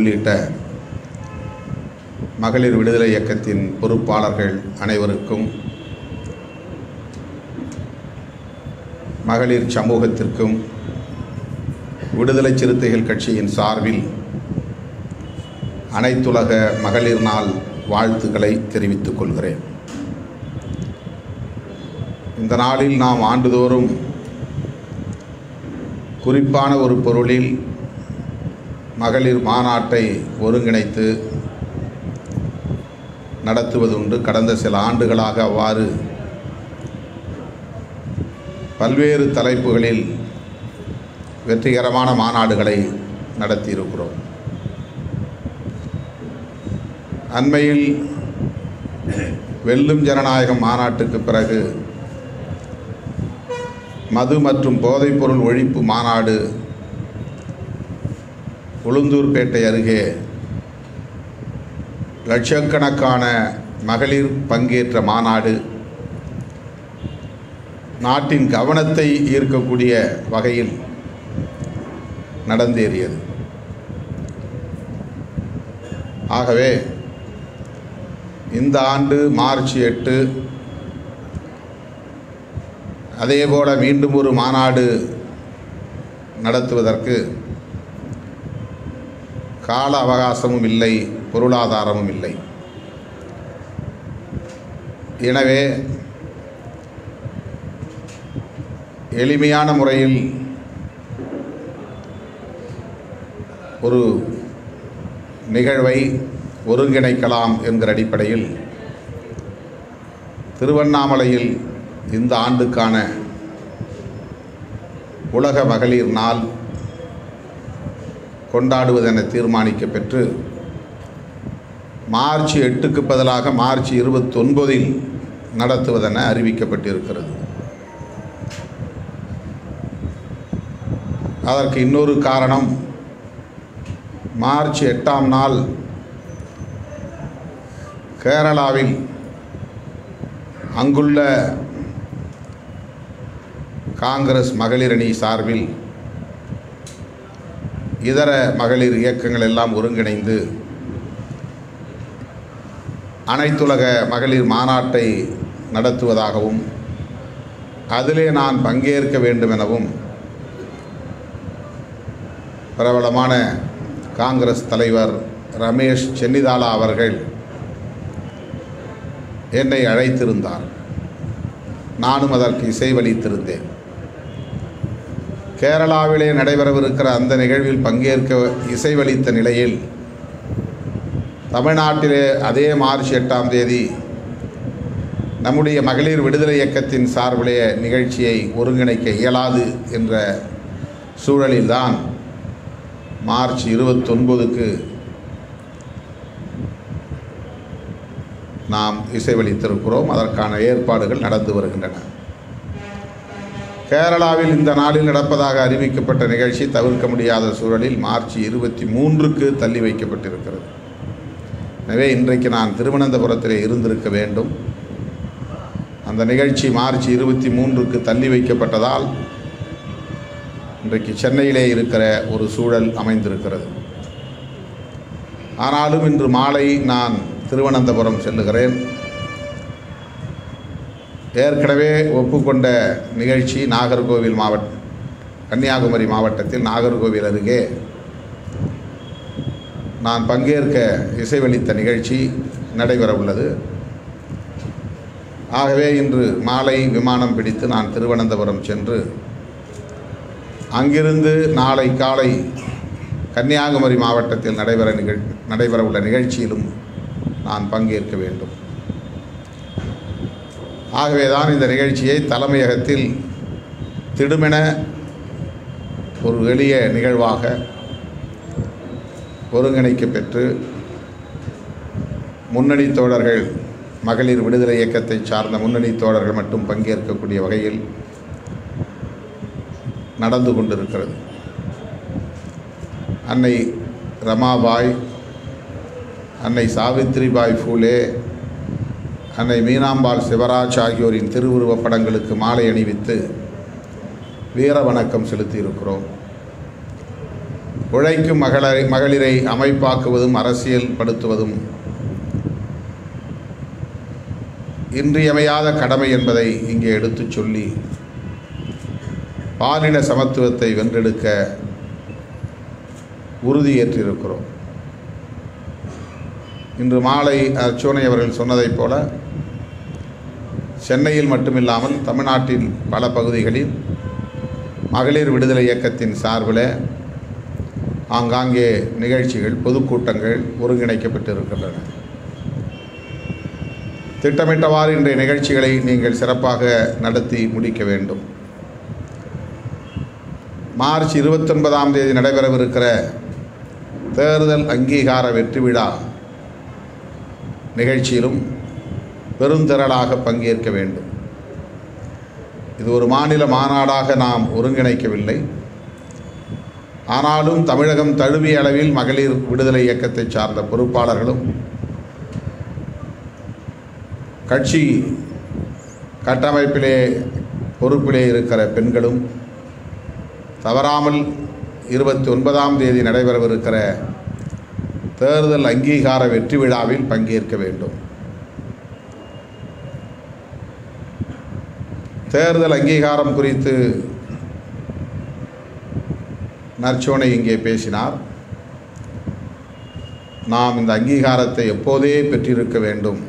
உள்ளிட்ட மகளிர் விடுதலை இயக்கத்தின் பொறுப்பாளர்கள் அனைவருக்கும், மகளிர் சமூகத்திற்கும் விடுதலை சிறுத்தைகள் கட்சியின் சார்பில் அனைத்துலக மகளிர் நாள் வாழ்த்துக்களை தெரிவித்துக் கொள்கிறேன். இந்த நாளில் நாம் ஆண்டுதோறும் குறிப்பான ஒரு பொருளில் மகளிர் மாநாட்டை ஒருங்கிணைத்து நடத்துவதுண்டு. கடந்த சில ஆண்டுகளாக அவ்வாறு பல்வேறு தலைப்புகளில் வெற்றிகரமான மாநாடுகளை நடத்தியிருக்கிறோம். அண்மையில் வெல்லும் ஜனநாயகம் மாநாட்டுக்கு பிறகு மது மற்றும் போதைப்பொருள் ஒழிப்பு மாநாடு உளுந்தூர்பேட்டை அருகே லட்சக்கணக்கான மகளிர் பங்கேற்ற மாநாடு நாட்டின் கவனத்தை ஈர்க்கக்கூடிய வகையில் நடந்தேறியது. ஆகவே இந்த ஆண்டு மார்ச் 8 அதேபோல மீண்டும் ஒரு மாநாடு நடத்துவதற்கு கால அவகாசமும் இல்லை, பொருளாதாரமும் இல்லை. எனவே எளிமையான முறையில் ஒரு நிகழ்வை ஒருங்கிணைக்கலாம் என்கிற அடிப்படையில் திருவண்ணாமலையில் இந்த ஆண்டுக்கான உலக மகளிர் நாள் கொண்டாடுவதென தீர்மானிக்கப்பெற்று மார்ச் 8க்கு பதிலாக மார்ச் 29இல் நடத்துவதென அறிவிக்கப்பட்டிருக்கிறது. அதற்கு இன்னொரு காரணம், மார்ச் 8ஆம் நாள் கேரளாவில் அங்குள்ள காங்கிரஸ் மகளிர் அணி சார்பில் இதர மகளிர் இயக்கங்கள் எல்லாம் ஒருங்கிணைந்து அனைத்துலக மகளிர் மாநாட்டை நடத்துவதாகவும் அதிலே நான் பங்கேற்க வேண்டும் எனவும் பிரபலமான காங்கிரஸ் தலைவர் ரமேஷ் சென்னிதாலா அவர்கள் என்னை அழைத்திருந்தார். நானும் அதற்கு இசைவளித்திருந்தேன். கேரளாவிலே நடைபெறவிருக்கிற அந்த நிகழ்வில் பங்கேற்க இசைவளித்த நிலையில் தமிழ்நாட்டிலே அதே மார்ச் 8ஆம் தேதி நம்முடைய மகளிர் விடுதலை இயக்கத்தின் சார்பிலே நிகழ்ச்சியை ஒருங்கிணைக்க இயலாது என்ற சூழலில்தான் மார்ச் 29க்கு நாம் இசைவளித்திருக்கிறோம். அதற்கான ஏற்பாடுகள் நடந்து வருகின்றன. கேரளாவில் இந்த நாளில் நடப்பதாக அறிவிக்கப்பட்ட நிகழ்ச்சி தவிர்க்க முடியாத சூழலில் மார்ச் 23க்கு தள்ளி வைக்கப்பட்டிருக்கிறது. எனவே இன்றைக்கு நான் திருவனந்தபுரத்திலே இருந்திருக்க வேண்டும். அந்த நிகழ்ச்சி மார்ச் 23க்கு தள்ளி வைக்கப்பட்டதால் இன்றைக்கு சென்னையிலே இருக்கிற ஒரு சூழல் அமைந்திருக்கிறது. ஆனாலும் இன்று மாலை நான் திருவனந்தபுரம் செல்லுகிறேன். ஏற்கனவே ஒப்புக்கொண்ட நிகழ்ச்சி நாகர்கோவில் கன்னியாகுமரி மாவட்டத்தில் நாகர்கோவில் அருகே நான் பங்கேற்க இசைவளித்த நிகழ்ச்சி நடைபெற உள்ளது. ஆகவே இன்று மாலை விமானம் பிடித்து நான் திருவனந்தபுரம் சென்று அங்கிருந்து நாளை காலை கன்னியாகுமரி மாவட்டத்தில் நடைபெற உள்ள நிகழ்ச்சியிலும் நான் பங்கேற்க வேண்டும். ஆகவேதான் இந்த நிகழ்ச்சியை தலைமையகத்தில் திடுமென ஒரு எளிய நிகழ்வாக ஒருங்கிணைக்க பெற்று முன்னணி தோழர்கள், மகளிர் விடுதலை இயக்கத்தை சார்ந்த முன்னணி தோழர்கள் மட்டும் பங்கேற்கக்கூடிய வகையில் நடந்து கொண்டிருக்கிறது. அன்னை ரமாபாய், அன்னை சாவித்ரிபாய் பூலே, அன்னை மீனாம்பாள் சிவராஜ் ஆகியோரின் திருவுருவப் படங்களுக்கு மாலை அணிவித்து வீர வணக்கம் செலுத்தியிருக்கிறோம். உழைக்கும் மகளிரை அமைப்பாக்குவதும் அரசியல் படுத்துவதும் இன்றியமையாத கடமை என்பதை இங்கே எடுத்துச் சொல்லி பாலின சமத்துவத்தை வென்றெடுக்க உறுதியேற்றிருக்கிறோம். இன்று மாலை அர்ச்சோனை அவர்கள் சொன்னதைப் போல சென்னையில் மட்டுமில்லாமல் தமிழ்நாட்டின் பல பகுதிகளில் மகளிர் விடுதலை இயக்கத்தின் சார்பில் ஆங்காங்கே நிகழ்ச்சிகள், பொதுக்கூட்டங்கள் ஒருங்கிணைக்கப்பட்டிருக்கின்றன. திட்டமிட்டவாறு இன்றைய நிகழ்ச்சிகளை நீங்கள் சிறப்பாக நடத்தி முடிக்க வேண்டும். மார்ச் 29ஆம் தேதி நடைபெறவிருக்கிற தேர்தல் அங்கீகார வெற்றி விழா நிகழ்ச்சியிலும் பெருந்திரளாக பங்கேற்க வேண்டும். இது ஒரு மாநில மாநாடாக நாம் ஒருங்கிணைக்கவில்லை. ஆனாலும் தமிழகம் தழுவிய அளவில் மகளிர் விடுதலை இயக்கத்தை சார்ந்த பொறுப்பாளர்களும் கட்சி கட்டமைப்பிலே பொறுப்பிலே இருக்கிற பெண்களும் தவறாமல் 29ஆம் தேதி நடைபெறவிருக்கிற தேர்தல் அங்கீகார வெற்றி விழாவில் பங்கேற்க வேண்டும். தேர்தல் அங்கீகாரம் குறித்து நற்சோனை இங்கே பேசினார். நாம் இந்த அங்கீகாரத்தை எப்போதே பெற்றிருக்க வேண்டும்.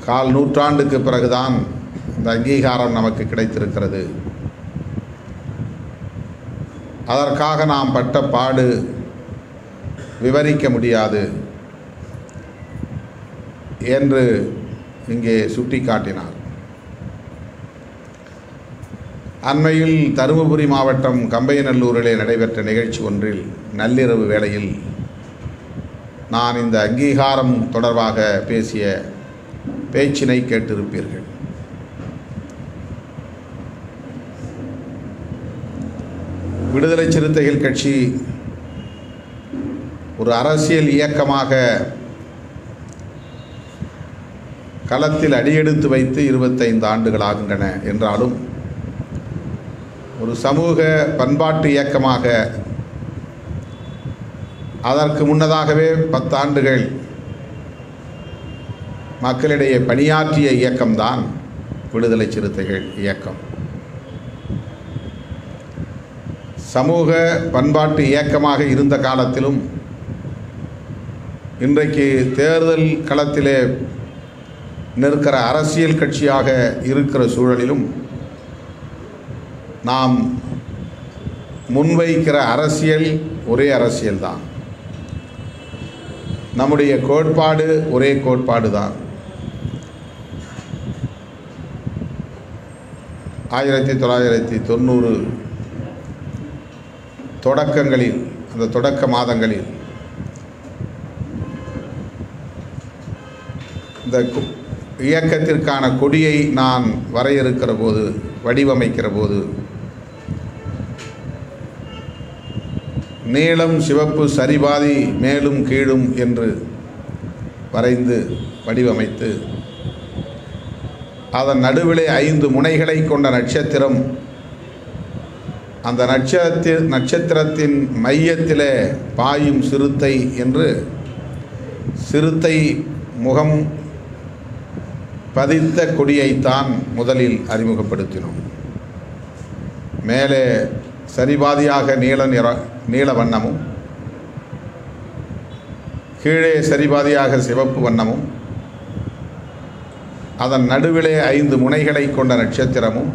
கால் நூற்றாண்டுக்கு பிறகுதான் இந்த அங்கீகாரம் நமக்கு கிடைத்திருக்கிறது. அதற்காக நாம் பட்ட பாடு விவரிக்க முடியாது என்று இங்கே சுட்டிக்காட்டினார். அண்மையில் தருமபுரி மாவட்டம் கம்பையநல்லூரிலே நடைபெற்ற நிகழ்ச்சி ஒன்றில் நள்ளிரவு வேளையில் நான் இந்த அங்கீகாரம் தொடர்பாக பேசிய பேச்சினை கேட்டிருப்பீர்கள். விடுதலை சிறுத்தைகள் கட்சி ஒரு அரசியல் இயக்கமாக களத்தில் அடியெடுத்து வைத்து 25 ஆண்டுகள் ஆகின்றன என்றாலும் ஒரு சமூக பண்பாட்டு இயக்கமாக அதற்கு முன்னதாகவே 10 ஆண்டுகள் மக்களிடையே பணியாற்றிய இயக்கம்தான் விடுதலை சிறுத்தைகள் இயக்கம். சமூக பண்பாட்டு இயக்கமாக இருந்த காலத்திலும் இன்றைக்கு தேர்தல் களத்திலே நிற்கிற அரசியல் கட்சியாக இருக்கிற சூழலிலும் நாம் முன்வைக்கிற அரசியல் ஒரே அரசியல்தான். நம்முடைய கோட்பாடு ஒரே கோட்பாடு தான். 1990 தொடக்கங்களில், அந்த தொடக்க மாதங்களில் இந்த இயக்கத்திற்கான கொடியை நான் வரையறுக்கிற போது, வடிவமைக்கிற போது நீலம் சிவப்பு சரிபாதி மேலும் கீழும் என்று வரைந்து வடிவமைத்து அதன் நடுவிலே 5 முனைகளை கொண்ட நட்சத்திரம், அந்த நட்சத்திரத்தின் மையத்திலே பாயும் சிறுத்தை என்று சிறுத்தை முகம் பதித்த கொடியைத்தான் முதலில் அறிமுகப்படுத்தினோம். மேலே சரிபாதியாக நீல வண்ணமும் கீழே சரிபாதியாக சிவப்பு வண்ணமும் அதன் நடுவிலே 5 முனைகளை கொண்ட நட்சத்திரமும்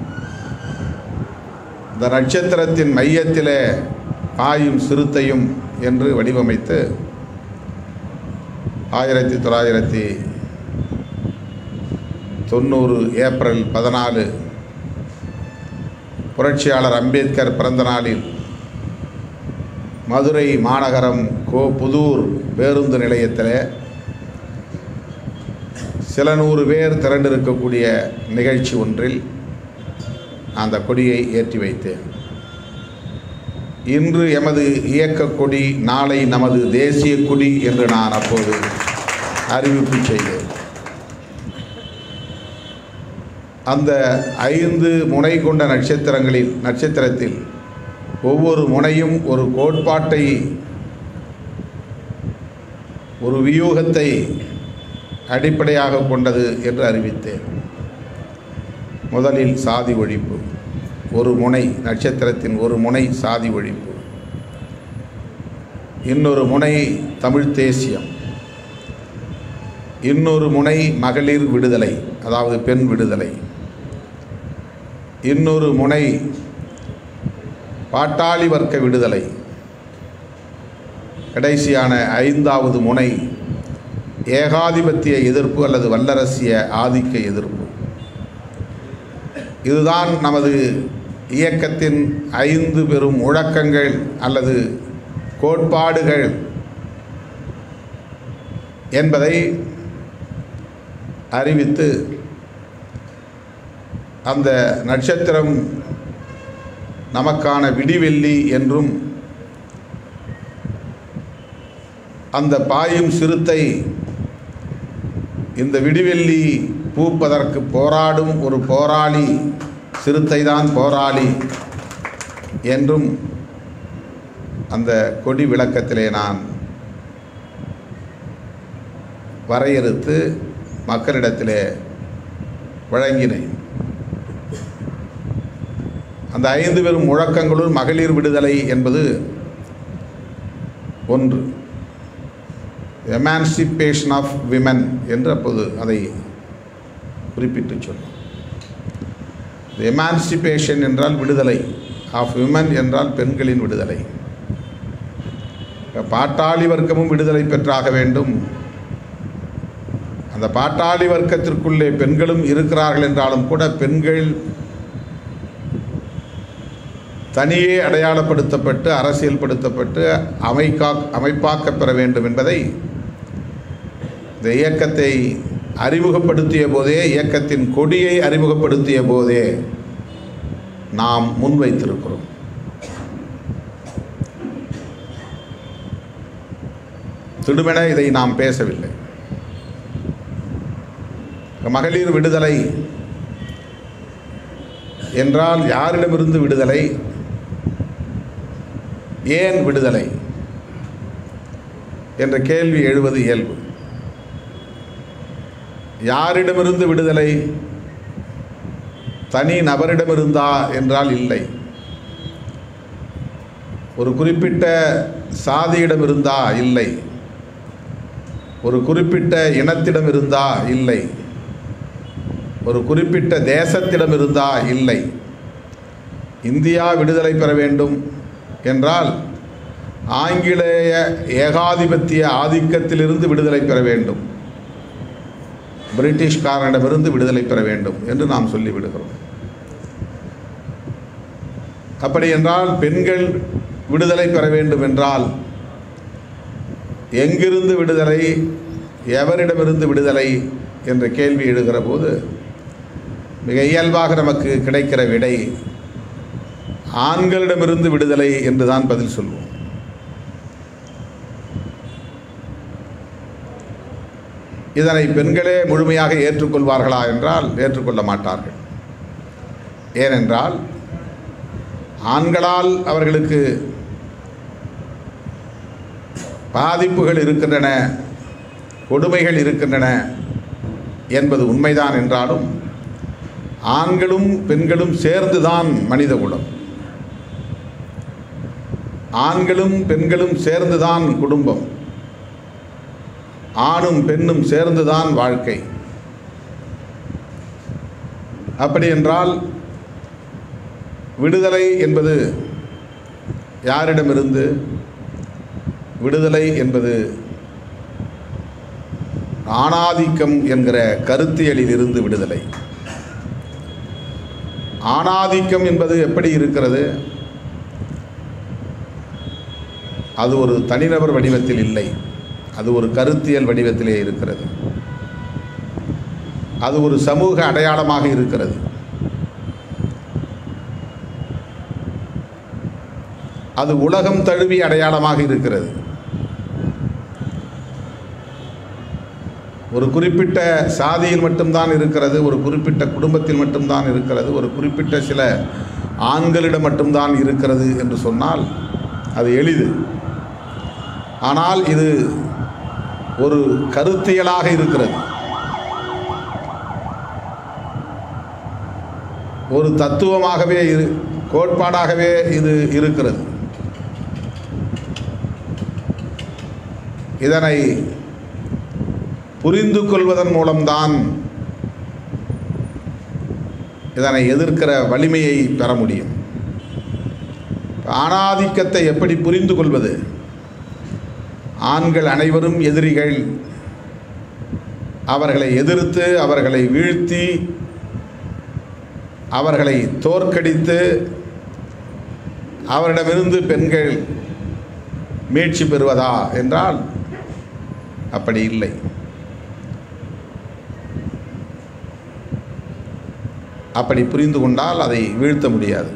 இந்த நட்சத்திரத்தின் மையத்திலே பாயும் சிறுத்தையும் என்று வடிவமைத்து 1990 ஏப்ரல் 14 புரட்சியாளர் அம்பேத்கர் பிறந்த நாளில் மதுரை மாநகரம் புதூர் பேருந்து நிலையத்தில் சில 100 பேர் திரண்டிருக்கக்கூடிய நிகழ்ச்சி ஒன்றில் அந்த கொடியை ஏற்றி வைத்தேன். இன்று எமது இயக்க கொடி, நாளை நமது தேசிய கொடி என்று நான் அப்போது அறிவிப்பு செய்தேன். அந்த 5 முனை கொண்ட நட்சத்திரத்தில் ஒவ்வொரு முனையும் ஒரு கோட்பாட்டை, ஒரு வியூகத்தை அடிப்படையாக கொண்டது என்று அறிவித்தேன். முதலில் சாதி ஒழிப்பு, ஒரு முனை, நட்சத்திரத்தின் ஒரு முனை சாதி ஒழிப்பு, இன்னொரு முனை தமிழ் தேசியம், இன்னொரு முனை மகளிர் விடுதலை, அதாவது பெண் விடுதலை, இன்னொரு முனை பாட்டாளி வர்க்க விடுதலை, கடைசியான 5வது முனை ஏகாதிபத்திய எதிர்ப்பு அல்லது வல்லரசிய ஆதிக்க எதிர்ப்பு. இதுதான் நமது இயக்கத்தின் 5 பெரும் முழக்கங்கள் அல்லது கோட்பாடுகள் என்பதை அறிவித்து, அந்த நட்சத்திரம் நமக்கான விடிவெள்ளி என்றும், அந்த பாயும் சிறுத்தை இந்த விடிவெள்ளி பூப்பதற்கு போராடும் ஒரு போராளி, சிறுத்தை தான் போராளி என்றும் அந்த கொடி விளக்கத்திலே நான் வரையறுத்து மக்களிடத்திலே வழங்கினேன். அந்த 5 பெரும் முழக்கங்களுள் மகளிர் விடுதலை என்பது ஒன்று. எமான்சிபேஷன் ஆஃப் விமன் என்று அப்போது அதை குறிப்பிட்டு சொன்னோம். எமான்சிபேஷன் என்றால் விடுதலை, ஆஃப் விமன் என்றால் பெண்களின் விடுதலை. பாட்டாளி வர்க்கமும் விடுதலை பெற்றாக வேண்டும். அந்த பாட்டாளி வர்க்கத்திற்குள்ளே பெண்களும் இருக்கிறார்கள் என்றாலும் கூட பெண்கள் தனியே அடையாளப்படுத்தப்பட்டு அரசியல்படுத்தப்பட்டு அமைப்பாக்க பெற வேண்டும் என்பதை இந்த இயக்கத்தை அறிமுகப்படுத்திய போதே, இயக்கத்தின் கொடியை அறிமுகப்படுத்திய போதே நாம் முன்வைத்திருக்கிறோம். திடுமென இதை நாம் பேசவில்லை. மகளிர் விடுதலை என்றால் யாரிடமிருந்து விடுதலை, ஏன் விடுதலை என்ற கேள்வி எழுவது இயல்பு. யாரிடமிருந்து விடுதலை? தனி நபரிடமிருந்தா என்றால் இல்லை. ஒரு குறிப்பிட்ட சாதியிடம் இருந்தா இல்லை. ஒரு குறிப்பிட்ட இனத்திடம் இருந்தா இல்லை. ஒரு குறிப்பிட்ட தேசத்திடம் இருந்தா இல்லை. இந்தியா விடுதலை பெற வேண்டும் என்றால் ஆங்கிலேய ஏகாதிபத்திய ஆதிக்கத்திலிருந்து விடுதலை பெற வேண்டும், பிரிட்டிஷ்காரனிடமிருந்து விடுதலை பெற வேண்டும் என்று நாம் சொல்லிவிடுகிறோம். அப்படி என்றால் பெண்கள் விடுதலை பெற வேண்டும் என்றால் எங்கிருந்து விடுதலை, எவரிடமிருந்து விடுதலை என்ற கேள்வி எழுகிற போது மிக இயல்பாக நமக்கு கிடைக்கிற விடை ஆண்களிடமிருந்து விடுதலை என்று தான் பதில் சொல்வோம். இதனை பெண்களே முழுமையாக ஏற்றுக்கொள்வார்களா என்றால் ஏற்றுக்கொள்ள மாட்டார்கள். ஏனென்றால் ஆண்களால் அவர்களுக்கு பாதிப்புகள் இருக்கின்றன, கொடுமைகள் இருக்கின்றன என்பது உண்மைதான் என்றாலும் ஆண்களும் பெண்களும் சேர்ந்துதான் மனித குலம், ஆண்களும் பெண்களும் சேர்ந்துதான் குடும்பம், ஆணும் பெண்ணும் சேர்ந்துதான் வாழ்க்கை. அப்படி என்றால் விடுதலை என்பது யாரிடமிருந்து? விடுதலை என்பது ஆணாதிக்கம் என்கிற கருத்தியலில் இருந்து விடுதலை. ஆணாதிக்கம் என்பது எப்படி இருக்கிறது? அது ஒரு தனிநபர் வடிவத்தில் இல்லை, அது ஒரு கருத்தியல் வடிவத்திலே இருக்கிறது. அது ஒரு சமூக அடையாளமாக இருக்கிறது. அது உலகம் தழுவிய அடையாளமாக இருக்கிறது. ஒரு குறிப்பிட்ட சாதியில் மட்டும்தான் இருக்கிறது, ஒரு குறிப்பிட்ட குடும்பத்தில் மட்டும்தான் இருக்கிறது, ஒரு குறிப்பிட்ட சில ஆண்களிடம் மட்டும்தான் இருக்கிறது என்று சொன்னால் அது எளிது. ஆனால் இது ஒரு கருத்தியலாக இருக்கிறது, ஒரு தத்துவமாகவே கோட்பாடாகவே இது இருக்கிறது. இதனை புரிந்து கொள்வதன் மூலம்தான் இதனை எதிர்க்கிற வலிமையை பெற முடியும். ஆணாதிக்கத்தை எப்படி புரிந்து கொள்வது? ஆண்கள் அனைவரும் எதிரிகள், அவர்களை எதிர்த்து அவர்களை வீழ்த்தி அவர்களை தோற்கடித்து அவரிடமிருந்து பெண்கள் மீட்சி பெறுவதா என்றால் அப்படி இல்லை. அப்படி புரிந்து கொண்டால் அதை வீழ்த்த முடியாது.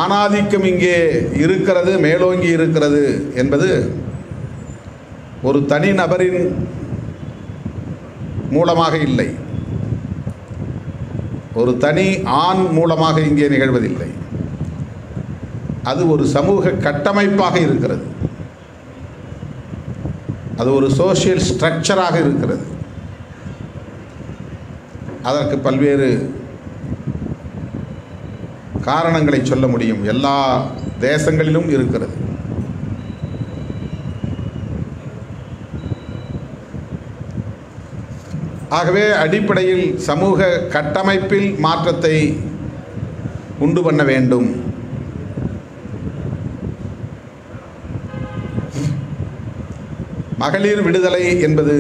ஆணாதிக்கம் இங்கே இருக்கிறது, மேலோங்கி இருக்கிறது என்பது ஒரு தனி நபரின் மூலமாக இல்லை, ஒரு தனி ஆண் மூலமாக இங்கே நிகழ்வதில்லை. அது ஒரு சமூக கட்டமைப்பாக இருக்கிறது, அது ஒரு சோஷியல் ஸ்ட்ரக்சராக இருக்கிறது. அதற்கு பல்வேறு காரணங்களை சொல்ல முடியும். எல்லா தேசங்களிலும் இருக்கிறது. ஆகவே அடிப்படையில் சமூக கட்டமைப்பில் மாற்றத்தை உண்டு பண்ண வேண்டும். மகளிர் விடுதலை என்பது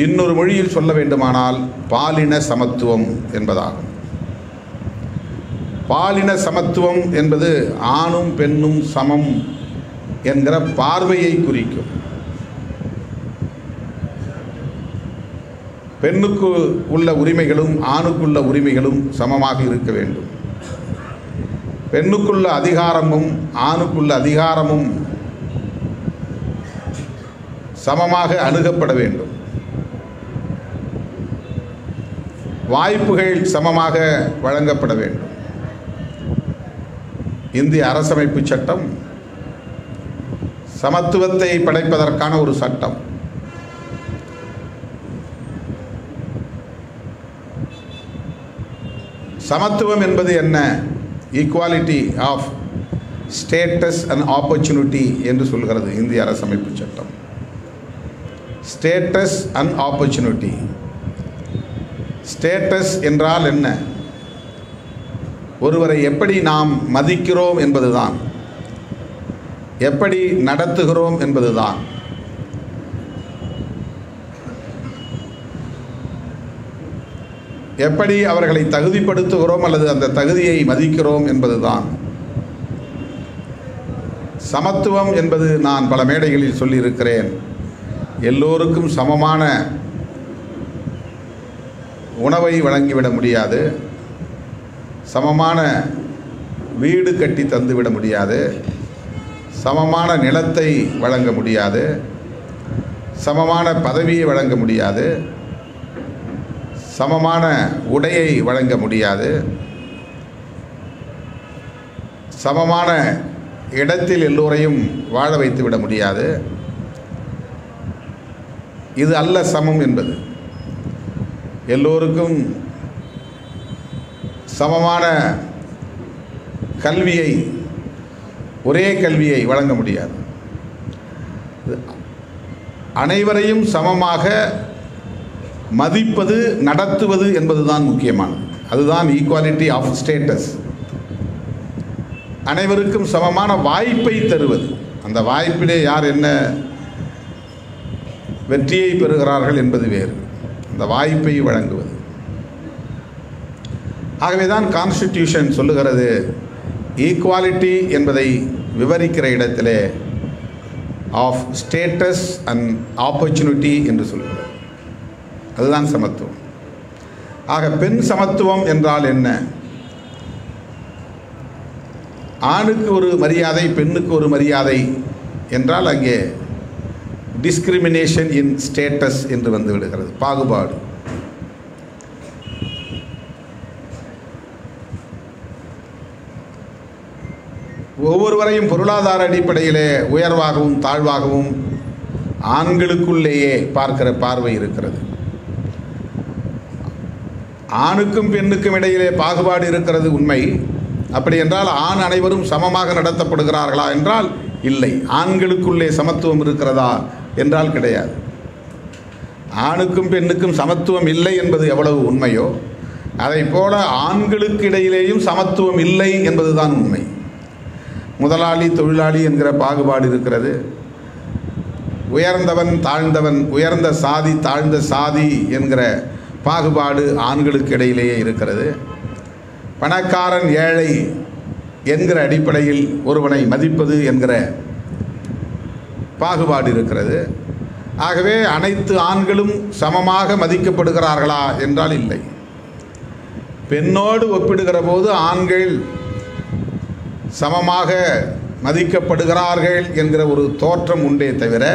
இன்னொரு மொழியில் சொல்ல வேண்டுமானால் பாலின சமத்துவம் என்பதாகும். பாலின சமத்துவம் என்பது ஆணும் பெண்ணும் சமம் என்கிற பார்வையை குறிக்கும். பெண்ணுக்கு உள்ள உரிமைகளும் ஆணுக்குள்ள உரிமைகளும் சமமாக இருக்க வேண்டும். பெண்ணுக்குள்ள அதிகாரமும் ஆணுக்குள்ள அதிகாரமும் சமமாக அணுகப்பட வேண்டும். வாய்ப்புகள் சமமாக வழங்கப்பட வேண்டும். இந்திய அரசமைப்பு சட்டம் சமத்துவத்தை படைப்பதற்கான ஒரு சட்டம். சமத்துவம் என்பது என்ன? Equality of status and opportunity என்று சொல்கிறது இந்திய அரசமைப்பு சட்டம். Status and opportunity. ஸ்டேட்டஸ் என்றால் என்ன? ஒருவரை எப்படி நாம் மதிக்கிறோம் என்பதுதான், எப்படி நடத்துகிறோம் என்பதுதான். எப்படி அவர்களை தகுதிப்படுத்துகிறோம் அல்லது அந்த தகுதியை மதிக்கிறோம் என்பதுதான். சமத்துவம் என்பது நான் பல மேடைகளில் சொல்லியிருக்கிறேன். எல்லோருக்கும் சமமான உணவை வழங்கிவிட முடியாது, சமமான வீடு கட்டி தந்துவிட முடியாது, சமமான நிலத்தை வழங்க முடியாது, சமமான பதவியை வழங்க முடியாது, சமமான உடையை வழங்க முடியாது, சமமான இடத்தில் எல்லோரையும் வாழ வைத்து விட முடியாது. இது அல்ல சமம் என்பது. எல்லோருக்கும் சமமான கல்வியை, ஒரே கல்வியை வழங்க முடியாது. அனைவரையும் சமமாக மதிப்பது, நடத்துவது என்பதுதான் முக்கியமானது. அதுதான் ஈக்குவாலிட்டி ஆஃப் ஸ்டேட்டஸ். அனைவருக்கும் சமமான வாய்ப்பை தருவது. அந்த வாய்ப்பிலே யார் என்ன வெற்றியை பெறுகிறார்கள் என்பது வேறு. அந்த வாய்ப்பை வழங்குவது. ஆகவே தான் கான்ஸ்டிடியூஷன் சொல்லுகிறது, ஈக்குவாலிட்டி என்பதை விவரிக்கிற இடத்திலே ஆஃப் ஸ்டேட்டஸ் அண்ட் ஆப்பர்ச்சுனிட்டி என்று சொல்லுகிறது. அதுதான் சமத்துவம். ஆக பெண் சமத்துவம் என்றால் என்ன? ஆணுக்கு ஒரு மரியாதை, பெண்ணுக்கு ஒரு மரியாதை என்றால் அங்கே டிஸ்கிரிமினேஷன் இன் ஸ்டேட்டஸ் என்று வந்து விடுகிறது, பாகுபாடு. ஒவ்வொருவரையும் பொருளாதார அடிப்படையிலே உயர்வாகவும் தாழ்வாகவும் ஆண்களுக்குள்ளேயே பார்க்கிற பார்வை இருக்கிறது. ஆணுக்கும் பெண்ணுக்கும் இடையிலே பாகுபாடு இருக்கிறது உண்மை. அப்படி என்றால் ஆண் அனைவரும் சமமாக நடத்தப்படுகிறார்களா என்றால் இல்லை. ஆண்களுக்குள்ளே சமத்துவம் இருக்கிறதா என்றால் கிடையாது. ஆணுக்கும் பெண்ணுக்கும் சமத்துவம் இல்லை என்பது எவ்வளவு உண்மையோ அதை போல ஆண்களுக்கு இடையிலேயும் சமத்துவம் இல்லை என்பதுதான் உண்மை. முதலாளி தொழிலாளி என்கிற பாகுபாடு இருக்கிறது. உயர்ந்தவன் தாழ்ந்தவன், உயர்ந்த சாதி தாழ்ந்த சாதி என்கிற பாகுபாடு ஆண்களுக்கு இடையிலேயே இருக்கிறது. பணக்காரன் ஏழை என்கிற அடிப்படையில் ஒருவனை மதிப்பது என்கிற பாகுபாடு இருக்கிறது. ஆகவே அனைத்து ஆண்களும் சமமாக மதிக்கப்படுகிறார்களா என்றால் இல்லை. பெண்ணோடு ஒப்பிடுகிற போது ஆண்கள் சமமாக மதிக்கப்படுகிறார்கள் என்கிற ஒரு தோற்றம் உண்டே தவிர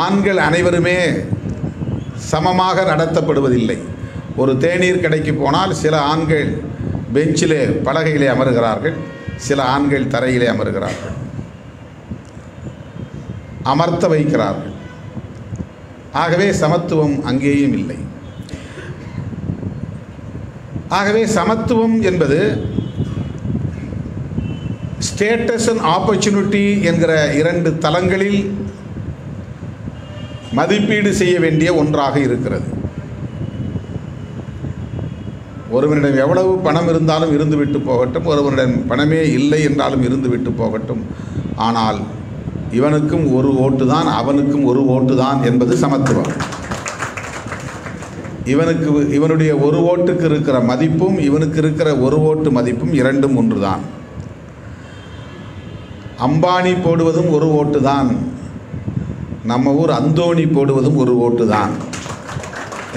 ஆண்கள் அனைவருமே சமமாக நடத்தப்படுவதில்லை. ஒரு தேநீர் கடைக்கு போனால் சில ஆண்கள் பெஞ்சிலே பலகையிலே அமருகிறார்கள், சில ஆண்கள் தரையிலே அமருகிறார்கள், அமர்த்த வைக்கிறார்கள். ஆகவே சமத்துவம் அங்கேயும் இல்லை. ஆகவே சமத்துவம் என்பது ஸ்டேட்டஸ் அண்ட் ஆப்பர்ச்சுனிட்டி என்கிற இரண்டு தளங்களில் மதிப்பீடு செய்ய வேண்டிய ஒன்றாக இருக்கிறது. ஒருவனிடம் எவ்வளவு பணம் இருந்தாலும் இருந்துவிட்டு போகட்டும், ஒருவனிடம் பணமே இல்லை என்றாலும் இருந்துவிட்டு போகட்டும், ஆனால் இவனுக்கும் ஒரு ஓட்டு தான் அவனுக்கும் ஒரு ஓட்டு தான் என்பது சமத்துவம். இவனுடைய ஒரு ஓட்டுக்கு இருக்கிற மதிப்பும் இவனுக்கு இருக்கிற ஒரு ஓட்டு மதிப்பும் இரண்டும் ஒன்று தான். அம்பானி போடுவதும் ஒரு ஓட்டு தான், நம்ம ஊர் அந்தோணி போடுவதும் ஒரு ஓட்டு தான்.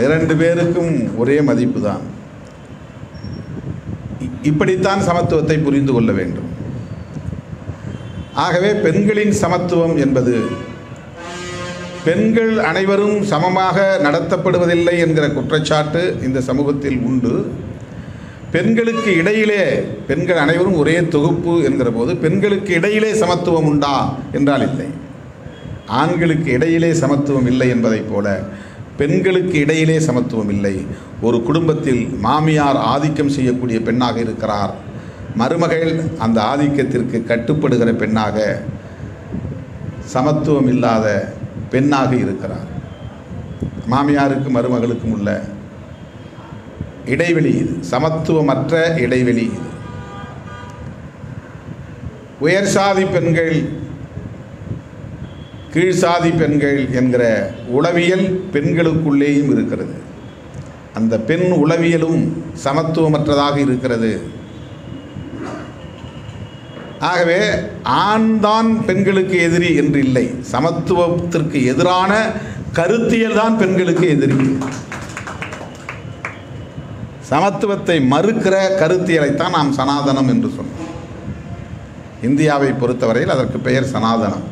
இரண்டு பேருக்கும் ஒரே மதிப்பு தான். இப்படித்தான் சமத்துவத்தை புரிந்து கொள்ள வேண்டும். ஆகவே பெண்களின் சமத்துவம் என்பது பெண்கள் அனைவரும் சமமாக நடத்தப்படுவதில்லை என்கிற குற்றச்சாட்டு இந்த சமூகத்தில் உண்டு. பெண்களுக்கு இடையிலே பெண்கள் அனைவரும் ஒரே தொகுப்பு என்கிற போது பெண்களுக்கு இடையிலே சமத்துவம் உண்டா என்றால் இல்லை. ஆண்களுக்கு இடையிலே சமத்துவம் இல்லை என்பதைப் போல பெண்களுக்கு இடையிலே சமத்துவம் இல்லை. ஒரு குடும்பத்தில் மாமியார் ஆதிக்கம் செய்யக்கூடிய பெண்ணாக இருக்கிறார், மருமகள் அந்த ஆதிக்கத்திற்கு கட்டுப்படுகிற பெண்ணாக, சமத்துவம் இல்லாத பெண்ணாக இருக்கிறார். மாமியாருக்கும் மருமகளுக்கும் உள்ள இடைவெளி இது, சமத்துவமற்ற இடைவெளி இது. உயர் சாதி பெண்கள் கீழ்சாதி பெண்கள் என்கிற உளவியல் பெண்களுக்குள்ளேயும் இருக்கிறது. அந்த பெண் உளவியலும் சமத்துவமற்றதாக இருக்கிறது. ஆகவே ஆண்தான் பெண்களுக்கு எதிரி என்று இல்லை, சமத்துவத்திற்கு எதிரான கருத்தியல் தான் பெண்களுக்கு எதிரி. சமத்துவத்தை மறுக்கிற கருத்தியலைத்தான் நாம் சனாதனம் என்று சொன்னோம். இந்தியாவை பொறுத்தவரையில் அதற்கு பெயர் சனாதனம்.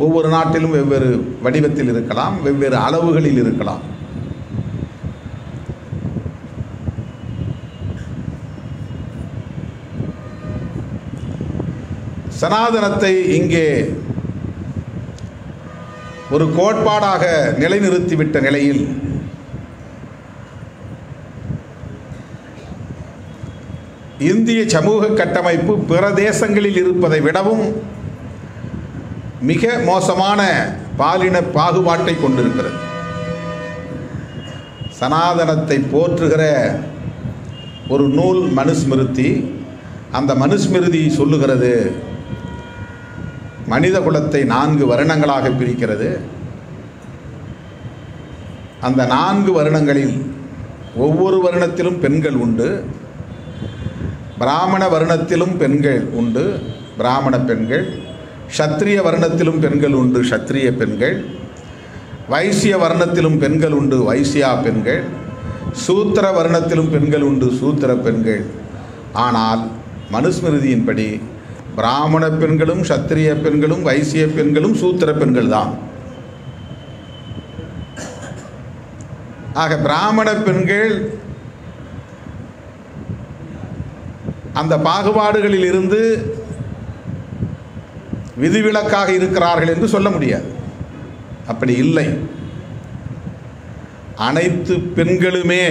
ஒவ்வொரு நாட்டிலும் வெவ்வேறு வடிவத்தில் இருக்கலாம், வெவ்வேறு அளவுகளில் இருக்கலாம். சனாதனத்தை இங்கே ஒரு கோட்பாடாக நிலைநிறுத்திவிட்ட நிலையில் இந்திய சமூக கட்டமைப்பு பிற தேசங்களில் இருப்பதை விடவும் மிக மோசமான பாலின பாகுபாட்டை கொண்டிருக்கிறது. சனாதனத்தை போற்றுகிற ஒரு நூல் மனுஸ்மிருதி. அந்த மனுஸ்மிருதி சொல்லுகிறது, மனித குலத்தை 4 வருணங்களாக பிரிக்கிறது. அந்த 4 வருணங்களில் ஒவ்வொரு வருணத்திலும் பெண்கள் உண்டு. பிராமண வருணத்திலும் பெண்கள் உண்டு, பிராமண பெண்கள். க்ஷத்ரிய வர்ணத்திலும் பெண்கள் உண்டு, க்ஷத்ரிய பெண்கள். வைசிய வர்ணத்திலும் பெண்கள் உண்டு, வைசியா பெண்கள். சூத்திர வர்ணத்திலும் பெண்கள் உண்டு, சூத்திர பெண்கள். ஆனால் மனுஸ்மிருதியின்படி பிராமண பெண்களும் க்ஷத்ரிய பெண்களும் வைசிய பெண்களும் சூத்திர பெண்கள் தான். ஆக பிராமண பெண்கள் அந்த பாகுபாடுகளில் இருந்து விதிவிலக்காக இருக்கிறார்கள் என்று சொல்ல முடியாது. அப்படி இல்லை. அனைத்து பெண்களுமே,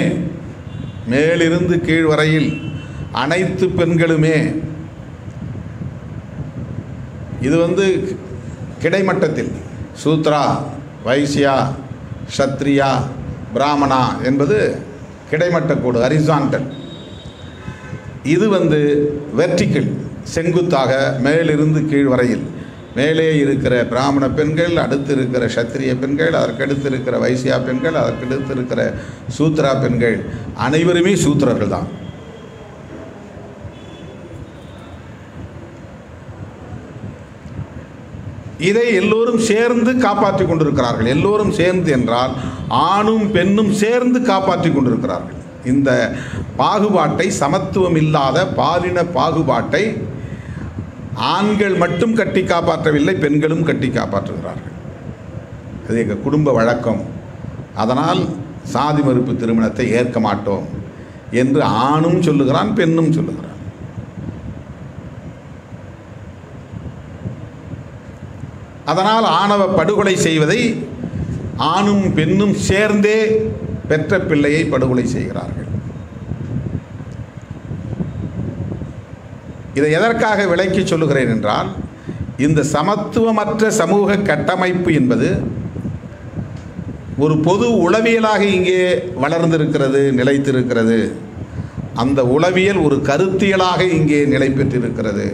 மேலிருந்து கீழ் வரையில் அனைத்து பெண்களுமே, இது கிடைமட்டத்தில் சூத்ரா, வைசியா, க்ஷத்ரியா, பிராமணா என்பது கிடைமட்ட கோடு, ஹரிசான்டல். இது வெர்டிக்கல், செங்குத்தாக மேலிருந்து கீழ் வரையில். மேலே இருக்கிற பிராமண பெண்கள், அடுத்து இருக்கிற க்ஷத்ரிய பெண்கள், அதற்கடுத்து இருக்கிற வைசியா பெண்கள், அதற்கடுத்து இருக்கிற சூத்ரா பெண்கள், அனைவருமே சூத்திரர்கள் தான். இதை எல்லோரும் சேர்ந்து காப்பாற்றி கொண்டிருக்கிறார்கள். எல்லோரும் சேர்ந்து என்றால் ஆணும் பெண்ணும் சேர்ந்து காப்பாற்றி கொண்டிருக்கிறார்கள். இந்த பாகுபாட்டை, சமத்துவம் இல்லாத பாலின பாகுபாட்டை ஆண்கள் மட்டும் கட்டி காப்பாற்றவில்லை, பெண்களும் கட்டி காப்பாற்றுகிறார்கள். அது எங்கள் குடும்ப வழக்கம், அதனால் சாதி மறுப்பு திருமணத்தை ஏற்க மாட்டோம் என்று ஆணும் சொல்லுகிறான், பெண்ணும் சொல்லுகிறான். அதனால் ஆணவ படுகொலை செய்வதை ஆணும் பெண்ணும் சேர்ந்தே பெற்ற பிள்ளையை படுகொலை செய்கிறார்கள். இதை எதற்காக விளக்கி சொல்லுகிறேன் என்றால், இந்த சமத்துவமற்ற சமூக கட்டமைப்பு என்பது ஒரு பொது உளவியலாக இங்கே வளர்ந்திருக்கிறது, நிலைத்திருக்கிறது. அந்த உளவியல் ஒரு கருத்தியலாக இங்கே நிலை பெற்றிருக்கிறது.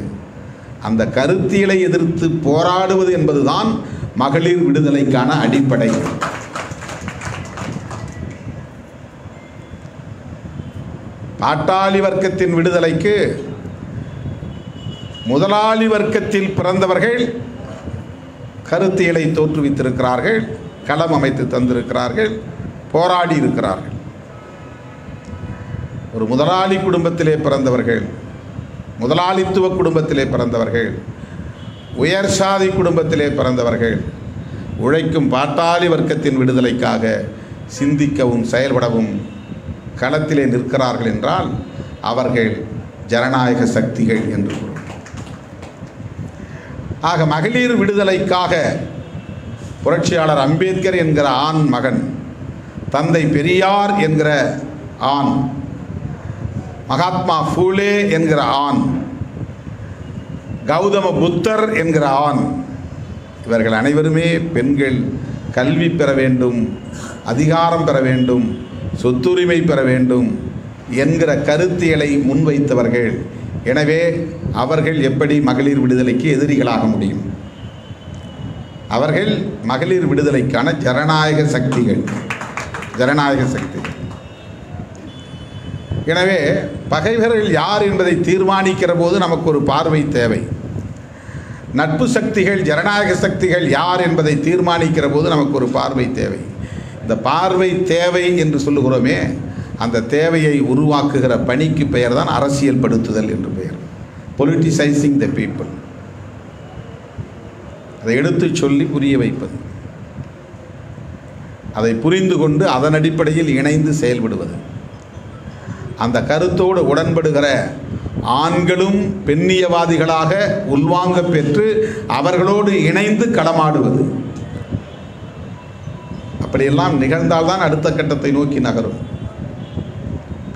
அந்த கருத்தியலை எதிர்த்து போராடுவது என்பதுதான் மகளிர் விடுதலைக்கான அடிப்படை. பாட்டாளி வர்க்கத்தின் விடுதலைக்கு முதலாளி வர்க்கத்தில் பிறந்தவர்கள் கருத்தியலை தோற்றுவித்திருக்கிறார்கள், களம் அமைத்து தந்திருக்கிறார்கள், போராடி இருக்கிறார்கள். ஒரு முதலாளி குடும்பத்திலே பிறந்தவர்கள், முதலாளித்துவ குடும்பத்திலே பிறந்தவர்கள், உயர் சாதி குடும்பத்திலே பிறந்தவர்கள் உழைக்கும் பாட்டாளி வர்க்கத்தின் விடுதலைக்காக சிந்திக்கவும் செயல்படவும் களத்திலே நிற்கிறார்கள் என்றால் அவர்கள் ஜனநாயக சக்திகள் என்று கூறும். ஆக மகளிர் விடுதலைக்காக புரட்சியாளர் அம்பேத்கர் என்கிற ஆண் மகன், தந்தை பெரியார் என்கிற ஆண், மகாத்மா பூலே என்கிற ஆண், கௌதம புத்தர் என்கிற ஆண், இவர்கள் அனைவருமே பெண்கள் கல்வி பெற வேண்டும், அதிகாரம் பெற வேண்டும், சொத்துரிமை பெற வேண்டும் என்கிற கருத்தியலை முன்வைத்தவர்கள். எனவே அவர்கள் எப்படி மகளிர் விடுதலைக்கு எதிரிகளாக முடியும்? அவர்கள் மகளிர் விடுதலைக்கான ஜனநாயக சக்திகள், ஜனநாயக சக்திகள். எனவே பகைவர்கள் யார் என்பதை தீர்மானிக்கிற போது நமக்கு ஒரு பார்வை தேவை. நட்பு சக்திகள், ஜனநாயக சக்திகள் யார் என்பதை தீர்மானிக்கிற போது நமக்கு ஒரு பார்வை தேவை. இந்த பார்வை தேவை என்று சொல்லுகிறோமே, அந்த தேவையை உருவாக்குகிற பணிக்கு பெயர் தான் அரசியல் படுத்துதல் என்று பெயர். பொலிட்டிசைசிங் த பீப்புள். அதை எடுத்து சொல்லி புரிய வைப்பது, அதை புரிந்து கொண்டு அதன் அடிப்படையில் இணைந்து செயல்படுவது. அந்த கருத்தோடு உடன்படுகிற ஆண்களும் பெண்ணியவாதிகளாக உள்வாங்க பெற்று அவர்களோடு இணைந்து களமாடுவது. அப்படியெல்லாம் நிகழ்ந்தால்தான் அடுத்த கட்டத்தை நோக்கி நகரும்.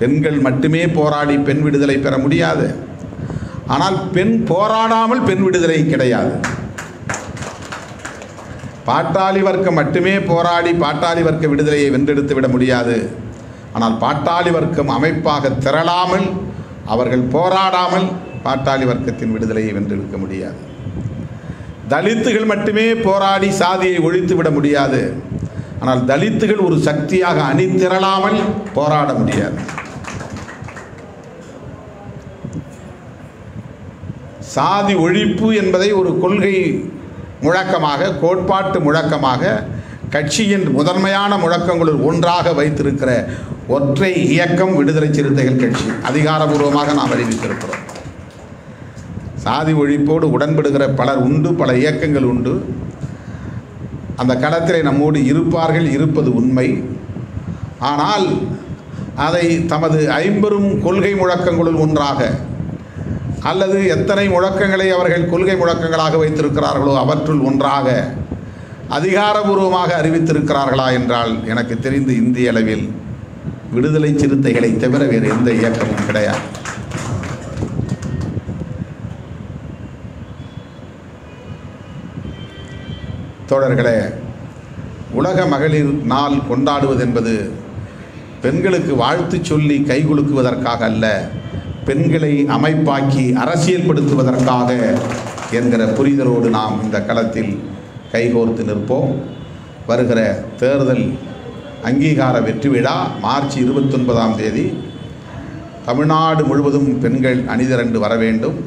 பெண்கள் மட்டுமே போராடி பெண் விடுதலை பெற முடியாது. ஆனால் பெண் போராடாமல் பெண் விடுதலை கிடையாது. பாட்டாளி வர்க்கம் மட்டுமே போராடி பாட்டாளி வர்க்க விடுதலையை வென்றெடுத்து விட முடியாது. ஆனால் பாட்டாளி வர்க்கம் அமைப்பாக திரளாமல், அவர்கள் போராடாமல் பாட்டாளி வர்க்கத்தின் விடுதலையை வென்றெடுக்க முடியாது. தலித்துகள் மட்டுமே போராடி சாதியை ஒழித்து விட முடியாது. ஆனால் தலித்துகள் ஒரு சக்தியாக அணி திரளாமல் போராட முடியாது. சாதி ஒழிப்பு என்பதை ஒரு கொள்கை முழக்கமாக, கோட்பாட்டு முழக்கமாக, கட்சியின் முதன்மையான முழக்கங்களுள் ஒன்றாக வைத்திருக்கிற ஒற்றை இயக்கம் விடுதலை சிறுத்தைகள் கட்சி. அதிகாரபூர்வமாக நாம் அறிவித்திருக்கிறோம். சாதி ஒழிப்போடு உடன்படுகிற பலர் உண்டு, பல இயக்கங்கள் உண்டு. அந்த களத்திலே நம்மோடு இருப்பார்கள், இருப்பது உண்மை. ஆனால் அதை தமது ஐம்பெரும் கொள்கை முழக்கங்களுள் ஒன்றாக, அல்லது எத்தனை முழக்கங்களை அவர்கள் கொள்கை முழக்கங்களாக வைத்திருக்கிறார்களோ அவற்றுள் ஒன்றாக அதிகாரபூர்வமாக அறிவித்திருக்கிறார்களா என்றால் எனக்கு தெரிந்து இந்திய அளவில் விடுதலை சிறுத்தைகளை தவிர வேறு எந்த இயக்கமும் கிடையாது. தோழர்களே, உலக மகளிர் நாள் கொண்டாடுவது என்பது பெண்களுக்கு வாழ்த்து சொல்லி கைகுலுக்குவதற்காக அல்ல, பெண்களை அமைப்பாக்கி அரசியல்படுத்துவதற்காக என்கிற புரிதலோடு நாம் இந்த களத்தில் கைகோர்த்து நிற்போம். வருகிற தேர்தல் அங்கீகார வெற்றி விழா மார்ச் 29ஆம் தேதி தமிழ்நாடு முழுவதும் பெண்கள் அணிதிரண்டு வர வேண்டும்.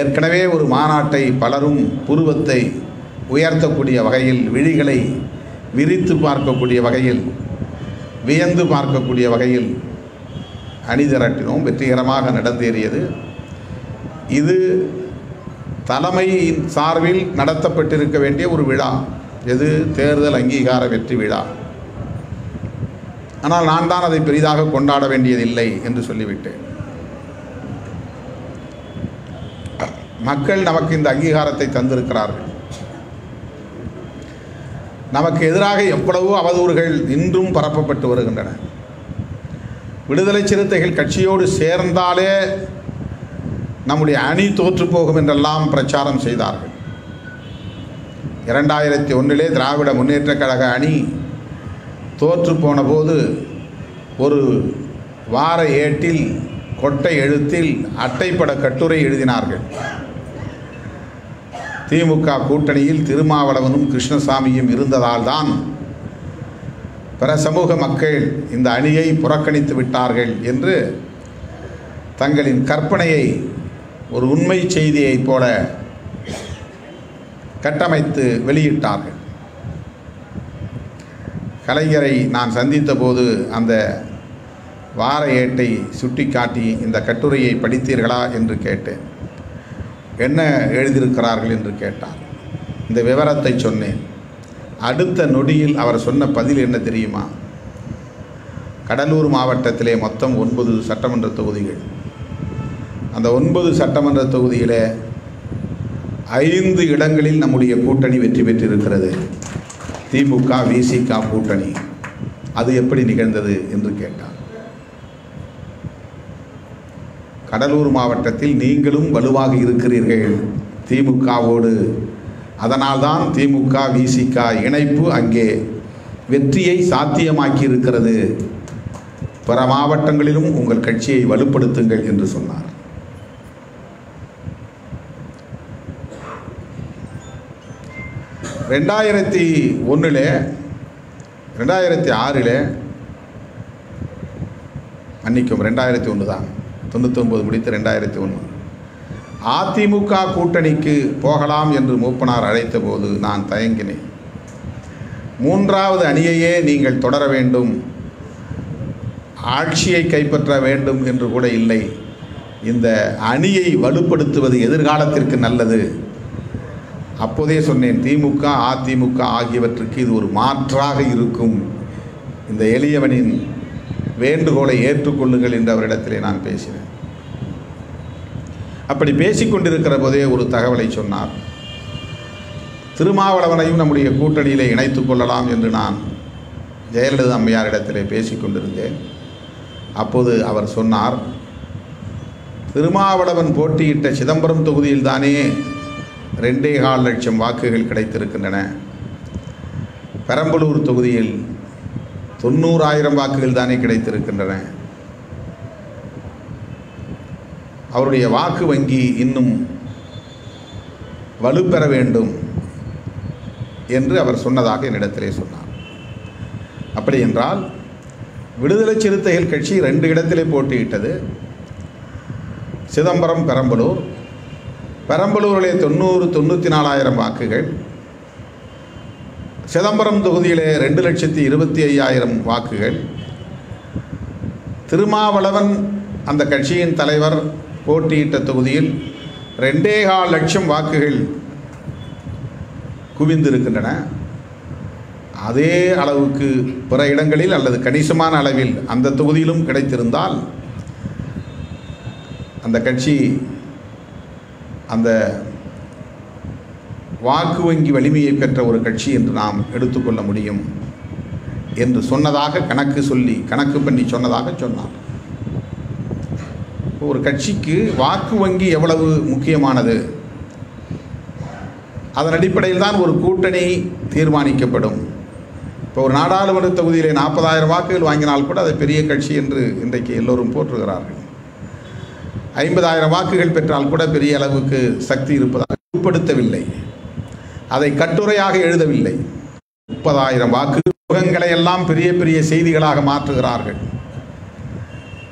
ஏற்கனவே ஒரு மாநாட்டை பலரும் புருவத்தை உயர்த்தக்கூடிய வகையில், விழிகளை விரித்து பார்க்கக்கூடிய வகையில், வியந்து பார்க்கக்கூடிய வகையில் அணிதிரட்டினோம். வெற்றிகரமாக நடந்தேறியது. இது தலைமையின் சார்பில் நடத்தப்பட்டிருக்க வேண்டிய ஒரு விழா. எது? தேர்தல் அங்கீகார வெற்றி விழா. ஆனால் நான் தான் அதை பெரிதாக கொண்டாட வேண்டியதில்லை என்று சொல்லிவிட்டேன். மக்கள் நமக்கு இந்த அங்கீகாரத்தை தந்திருக்கிறார்கள். நமக்கு எதிராக எவ்வளவோ அவதூறுகள் இன்றும் பரப்பப்பட்டு வருகின்றன. விடுதலை சிறுத்தைகள் கட்சியோடு சேர்ந்தாலே நம்முடைய அணி தோற்று போகும் என்றெல்லாம் பிரச்சாரம் செய்தார்கள். 2001 திராவிட முன்னேற்றக் கழக அணி தோற்று போன போது ஒரு வார ஏட்டில் கொட்டை எழுத்தில் அட்டைப்பட கட்டுரை எழுதினார்கள். திமுக கூட்டணியில் திருமாவளவனும் கிருஷ்ணசாமியும் இருந்ததால் தான் பிற சமூக மக்கள் இந்த அணியை புறக்கணித்து விட்டார்கள் என்று தங்களின் கற்பனையை ஒரு உண்மை செய்தியைப் போல கட்டமைத்து வெளியிட்டார்கள். கலைஞரை நான் சந்தித்த போது அந்த வார ஏட்டை சுட்டிக்காட்டி இந்த கட்டுரையை படித்தீர்களா என்று கேட்டேன். என்ன எழுதியிருக்கிறார்கள் என்று கேட்டார். இந்த விவரத்தை சொன்னேன். அடுத்த நொடியில் அவர் சொன்ன பதில் என்ன தெரியுமா? கடலூர் மாவட்டத்திலே மொத்தம் 9 சட்டமன்ற தொகுதிகள். அந்த 9 சட்டமன்ற தொகுதியிலே 5 இடங்களில் நம்முடைய கூட்டணி வெற்றி பெற்றிருக்கிறது. திமுக விசிக கூட்டணி. அது எப்படி நிகழ்ந்தது என்று கேட்டார். கடலூர் மாவட்டத்தில் நீங்களும் வலுவாக இருக்கிறீர்கள் திமுகவோடு. அதனால்தான் திமுக விசிக இணைப்பு அங்கே வெற்றியை சாத்தியமாக்கி இருக்கிறது. பிற மாவட்டங்களிலும் உங்கள் கட்சியை வலுப்படுத்துங்கள் என்று சொன்னார். ரெண்டாயிரத்தி 2001 தான், 99 முடித்து 2001 அதிமுக கூட்டணிக்கு போகலாம் என்று மூப்பனார் அழைத்த போது நான் தயங்கினேன். 3வது அணியையே நீங்கள் தொடர வேண்டும், ஆட்சியை கைப்பற்ற வேண்டும் என்று கூட இல்லை. இந்த அணியை வலுப்படுத்துவது எதிர்காலத்திற்கு நல்லது. அப்போதே சொன்னேன், திமுக அதிமுக ஆகியவற்றுக்கு இது ஒரு மாற்றாக இருக்கும். இந்த எளியவனின் வேண்டுகோளை ஏற்றுக்கொள்ளுங்கள் என்று அவரிடத்திலே நான் பேசினேன். அப்படி பேசிக்கொண்டிருக்கிற போதே ஒரு தகவலை சொன்னார். திருமாவளவனையும் நம்முடைய கூட்டணியிலே இணைத்துக் கொள்ளலாம் என்று நான் ஜெயலலிதா அம்மையாரிடத்திலே பேசிக்கொண்டிருந்தேன். அப்போது அவர் சொன்னார், திருமாவளவன் போட்டியிட்ட சிதம்பரம் தொகுதியில் தானே 2.25 லட்சம் வாக்குகள் கிடைத்திருக்கின்றன. பெரம்பலூர் தொகுதியில் 90,000 வாக்குகள் தானே கிடைத்திருக்கின்றன. அவருடைய வாக்கு வங்கி இன்னும் வலுப்பெற வேண்டும் என்று அவர் சொன்னதாக என்னிடத்திலே சொன்னார். அப்படி என்றால் விடுதலை சிறுத்தைகள் கட்சி 2 இடத்திலே போட்டியிட்டது. சிதம்பரம், பெரம்பலூர். பெரம்பலூரிலே 94,000 வாக்குகள், சிதம்பரம் தொகுதியிலே 2,25,000 வாக்குகள். திருமாவளவன் அந்த கட்சியின் தலைவர் போட்டியிட்ட தொகுதியில் 2.25 லட்சம் வாக்குகள் குவிந்திருக்கின்றன. அதே அளவுக்கு பிற இடங்களில் அல்லது கணிசமான அளவில் அந்த தொகுதியிலும் கிடைத்திருந்தால் அந்த கட்சி அந்த வாக்கு வங்கி வலிமையை பெற்ற ஒரு கட்சி என்று நாம் எடுத்துக்கொள்ள முடியும் என்று சொன்னதாக கணக்கு பண்ணி சொன்னதாக சொன்னார். ஒரு கட்சிக்கு வாக்கு வங்கி எவ்வளவு முக்கியமானது, அதன் அடிப்படையில் தான் ஒரு கூட்டணி தீர்மானிக்கப்படும். இப்போ ஒரு நாடாளுமன்ற தொகுதியிலே 40,000 வாக்குகள் வாங்கினால் கூட அதை பெரிய கட்சி என்று இன்றைக்கு எல்லோரும் போற்றுகிறார்கள். 50,000 வாக்குகள் பெற்றால் கூட பெரிய அளவுக்கு சக்தி இருப்பதாக உட்படுத்தவில்லை, அதை கட்டுரையாக எழுதவில்லை. 30,000 வாக்குகளை எல்லாம் பெரிய பெரிய செய்திகளாக மாற்றுகிறார்கள்.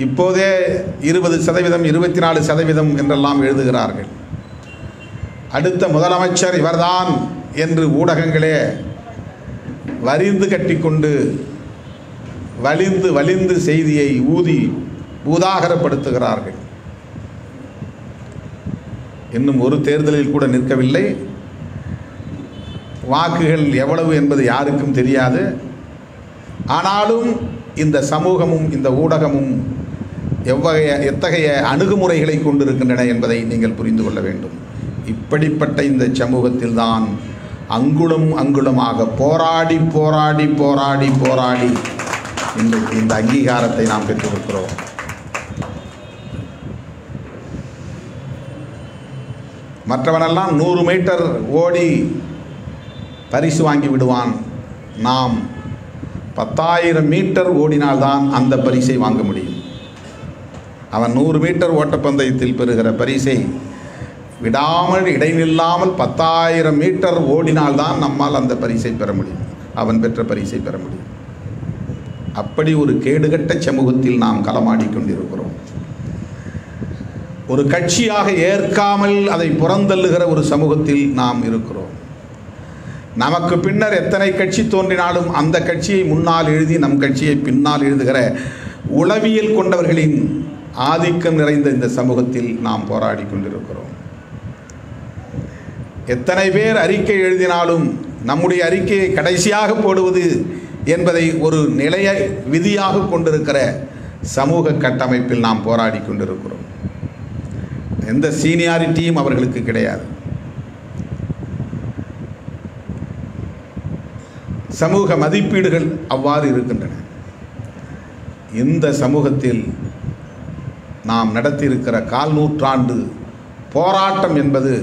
இப்போதே 20%, 24% என்றெல்லாம் எழுதுகிறார்கள். அடுத்த முதலமைச்சர் இவர்தான் என்று ஊடகங்களே வரிந்து கட்டிக்கொண்டு வலிந்து செய்தியை ஊதாகரப்படுத்துகிறார்கள். இன்னும் ஒரு தேர்தலில் கூட நிற்கவில்லை. வாக்குகள் எவ்வளவு என்பது யாருக்கும் தெரியாது. ஆனாலும் இந்த சமூகமும் இந்த ஊடகமும் எத்தகைய அணுகுமுறைகளை கொண்டிருக்கின்றன என்பதை நீங்கள் புரிந்து கொள்ள வேண்டும். இப்படிப்பட்ட இந்த சமூகத்தில்தான் அங்குலமாக போராடி இந்த அங்கீகாரத்தை நாம் பெற்றிருக்கிறோம். மற்றவனெல்லாம் 100 மீட்டர் ஓடி பரிசு வாங்கி விடுவான். நாம் 10,000 மீட்டர் ஓடினால்தான் அந்த பரிசை வாங்க முடியும். அவன் 100 மீட்டர் ஓட்டப்பந்தயத்தில் பெறுகிற பரிசை விடாமல் இடைநில்லாமல் 10,000 மீட்டர் ஓடினால்தான் நம்மால் அந்த பரிசை பெற முடியும், அவன் பெற்ற பரிசை பெற முடியும். அப்படி ஒரு கேடுகட்ட சமூகத்தில் நாம் களமாடிக்கொண்டிருக்கிறோம். ஒரு கட்சியாக ஏற்காமல் அதை புறந்தள்ளுகிற ஒரு சமூகத்தில் நாம் இருக்கிறோம். நமக்கு பின்னர் எத்தனை கட்சி தோன்றினாலும் அந்த கட்சியை முன்னால் எழுதி நம் கட்சியை பின்னால் எழுதுகிற உளவியல் கொண்டவர்களின் ஆதிக்கம் நிறைந்த இந்த சமூகத்தில் நாம் போராடி கொண்டிருக்கிறோம். எத்தனை பேர் அறிக்கை எழுதினாலும் நம்முடைய அறிக்கையை கடைசியாக போடுவது என்பதை ஒரு நிலைய விதியாக கொண்டிருக்கிற சமூக கட்டமைப்பில் நாம் போராடி கொண்டிருக்கிறோம். எந்த சீனியாரிட்டியும் அவர்களுக்கு கிடையாது. சமூக மதிப்பீடுகள் அவ்வாறு இருக்கின்றன. இந்த சமூகத்தில் நாம் நடத்தியிருக்கிற 1/4 நூற்றாண்டு போராட்டம் என்பது,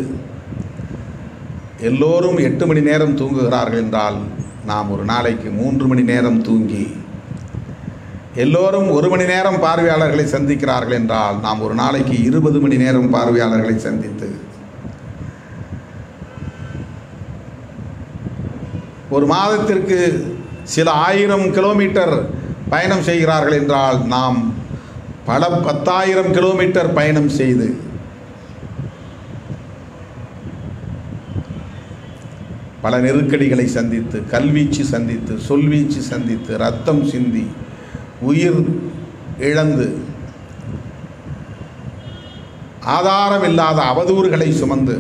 எல்லோரும் 8 மணி நேரம் தூங்குகிறார்கள் என்றால் நாம் ஒரு நாளைக்கு 3 மணி நேரம் தூங்கி, எல்லோரும் 1 மணி நேரம் பார்வையாளர்களை சந்திக்கிறார்கள் என்றால் நாம் ஒரு நாளைக்கு 20 மணி நேரம் பார்வையாளர்களை சந்தித்து, ஒரு மாதத்திற்கு சில 1000 கிலோமீட்டர் பயணம் செய்கிறார்கள் என்றால் நாம் பல 10,000 கிலோமீட்டர் பயணம் செய்து பல நெருக்கடிகளை சந்தித்து, கல்வீச்சு சந்தித்து, சொல்வீச்சு சந்தித்து, ரத்தம் சிந்தி, உயிர் இழந்து, ஆதாரமில்லாத அவதூறுகளை சுமந்து,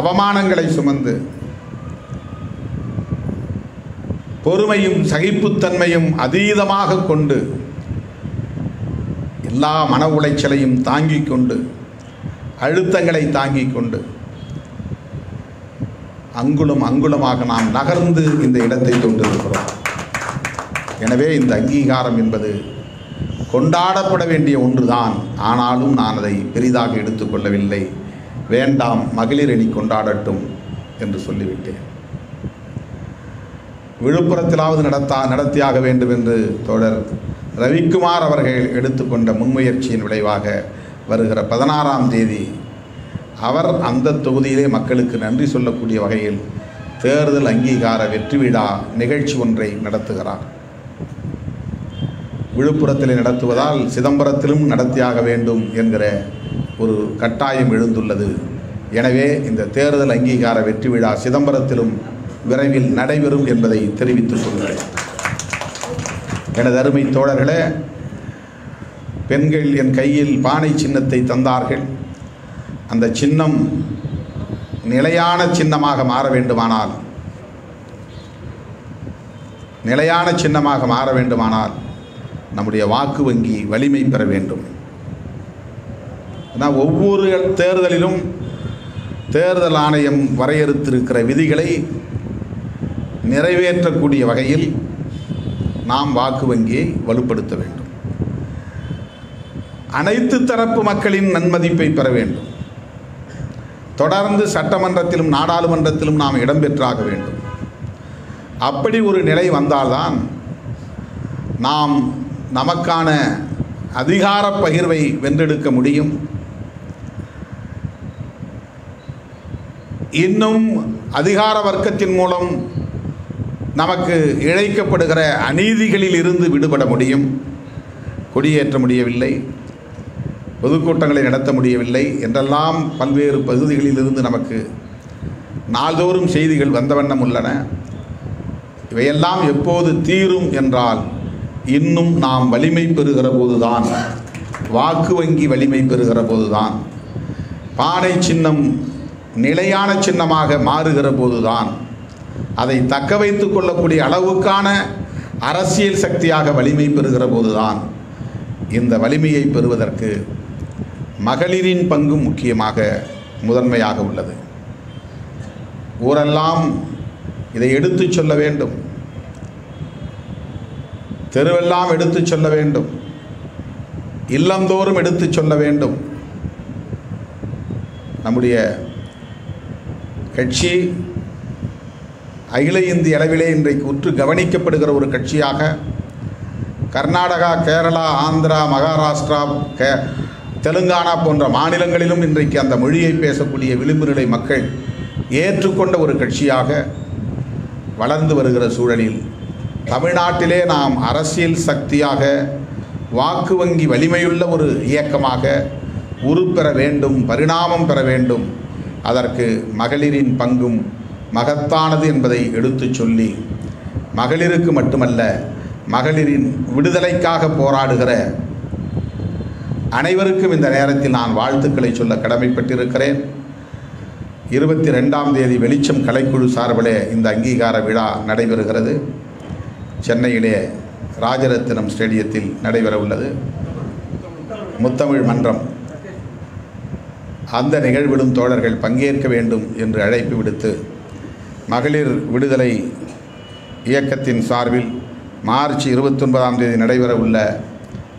அவமானங்களை சுமந்து, பொறுமையும் சகிப்புத்தன்மையும் அதீதமாக கொண்டு, எல்லா மன உளைச்சலையும் தாங்கிக் கொண்டு, அழுத்தங்களை தாங்கிக் கொண்டு, அங்குலமாக நாம் நகர்ந்து இந்த இடத்தை கொண்டிருக்கிறோம். எனவே இந்த அங்கீகாரம் என்பது கொண்டாடப்பட வேண்டிய ஒன்றுதான். ஆனாலும் நான் அதை பெரிதாக எடுத்துக்கொள்ளவில்லை. வேண்டாம், மகளிர் அணி கொண்டாடட்டும் என்று சொல்லிவிட்டேன். விழுப்புரத்திலாவது நடத்தியாக வேண்டும் என்று தோழர் ரவிக்குமார் அவர்கள் எடுத்துக்கொண்ட முன்முயற்சியின் விளைவாக வருகிற 16ஆம் தேதி அவர் அந்த தொகுதியிலே மக்களுக்கு நன்றி சொல்லக்கூடிய வகையில் தேர்தல் அங்கீகார வெற்றி விழா நிகழ்ச்சி ஒன்றை நடத்துகிறார். விழுப்புரத்தில் நடத்துவதால் சிதம்பரத்திலும் நடத்தியாக வேண்டும் என்கிற ஒரு கட்டாயம் எழுந்துள்ளது. எனவே இந்த தேர்தல் அங்கீகார வெற்றி விழா சிதம்பரத்திலும் விரைவில் நடைபெறும் என்பதை தெரிவித்துக் கொள்கிறேன். எனது அருமை தோழர்களே, பெண்கள் என் கையில் பானை சின்னத்தை தந்தார்கள். அந்த சின்னம் நிலையான சின்னமாக மாற வேண்டுமானால் நம்முடைய வாக்கு வங்கி வலிமை பெற வேண்டும். ஆனால் ஒவ்வொரு தேர்தலிலும் தேர்தல் ஆணையம் வரையறுத்திருக்கிற விதிகளை நிறைவேற்றக்கூடிய வகையில் நாம் வாக்கு வங்கியை வலுப்படுத்த வேண்டும். அனைத்து தரப்பு மக்களின் நன்மதிப்பை பெற வேண்டும். தொடர்ந்து சட்டமன்றத்திலும் நாடாளுமன்றத்திலும் நாம் இடம்பெற்றாக வேண்டும். அப்படி ஒரு நிலை வந்தால்தான் நாம் நமக்கான அதிகார பகிர்வை வென்றெடுக்க முடியும். இன்னும் அதிகார வர்க்கத்தின் மூலம் நமக்கு இழைக்கப்படுகிற அநீதிகளில் இருந்து விடுபட முடியும். கொடியேற்ற முடியவில்லை, பொதுக்கூட்டங்களை நடத்த முடியவில்லை என்றெல்லாம் பல்வேறு பகுதிகளிலிருந்து நமக்கு நாள்தோறும் செய்திகள் வந்த வண்ணம் உள்ளன. இவையெல்லாம் எப்போது தீரும் என்றால் இன்னும் நாம் வலிமை பெறுகிற போதுதான், வாக்கு வங்கி வலிமை பெறுகிற போதுதான், பானை சின்னம் நிலையான சின்னமாக மாறுகிற போதுதான், அதை தக்க வைத்து கொள்ளக்கூடிய அளவுக்கான அரசியல் சக்தியாக வலிமை பெறுகிற போதுதான் இந்த வலிமையை பெறுவதற்கு மகளிரின் பங்கும் முக்கியமாக முதன்மையாக உள்ளது. ஊரெல்லாம் இதை எடுத்துச் சொல்ல வேண்டும், தெருவெல்லாம் எடுத்துச் சொல்ல வேண்டும், இல்லந்தோறும் எடுத்துச் சொல்ல வேண்டும். நம்முடைய கட்சி அகில இந்திய அளவிலே இன்றைக்கு உற்று கவனிக்கப்படுகிற ஒரு கட்சியாக கர்நாடகா, கேரளா, ஆந்திரா, மகாராஷ்டிரா, தெலுங்கானா போன்ற மாநிலங்களிலும் இன்றைக்கு அந்த மொழியை பேசக்கூடிய விளிம்பு நிலை மக்கள் ஏற்றுக்கொண்ட ஒரு கட்சியாக வளர்ந்து வருகிற சூழலில் தமிழ்நாட்டிலே நாம் அரசியல் சக்தியாக, வாக்கு வங்கி வலிமையுள்ள ஒரு இயக்கமாக உருப்பெற வேண்டும், பரிணாமம் பெற வேண்டும். அதற்கு மகளிரின் பங்கும் மகத்தானது என்பதை எடுத்துச் சொல்லி, மகளிருக்கு மட்டுமல்ல, மகளிரின் விடுதலைக்காக போராடுகிற அனைவருக்கும் இந்த நேரத்தில் நான் வாழ்த்துக்களை சொல்ல கடமைப்பட்டிருக்கிறேன். 22ஆம் தேதி வெளிச்சம் கலைக்குழு சார்பிலே இந்த அங்கீகார விழா நடைபெறுகிறது. சென்னையிலே ராஜரத்தினம் ஸ்டேடியத்தில் நடைபெற உள்ளது. முத்தமிழ் மன்றம் அந்த நிகழ்விலும் தோழர்கள் பங்கேற்க வேண்டும் என்று அழைப்பு விடுத்து, மகளிர் விடுதலை இயக்கத்தின் சார்பில் மார்ச் 29ஆம் தேதி நடைபெற உள்ள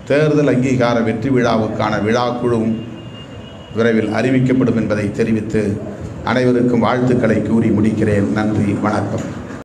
தேர்தல் அங்கீகார வெற்றி விழாவுக்கான விழாக்குழுவும் விரைவில் அறிவிக்கப்படும் என்பதை தெரிவித்து அனைவருக்கும் வாழ்த்துக்களை கூறி முடிக்கிறேன். நன்றி, வணக்கம்.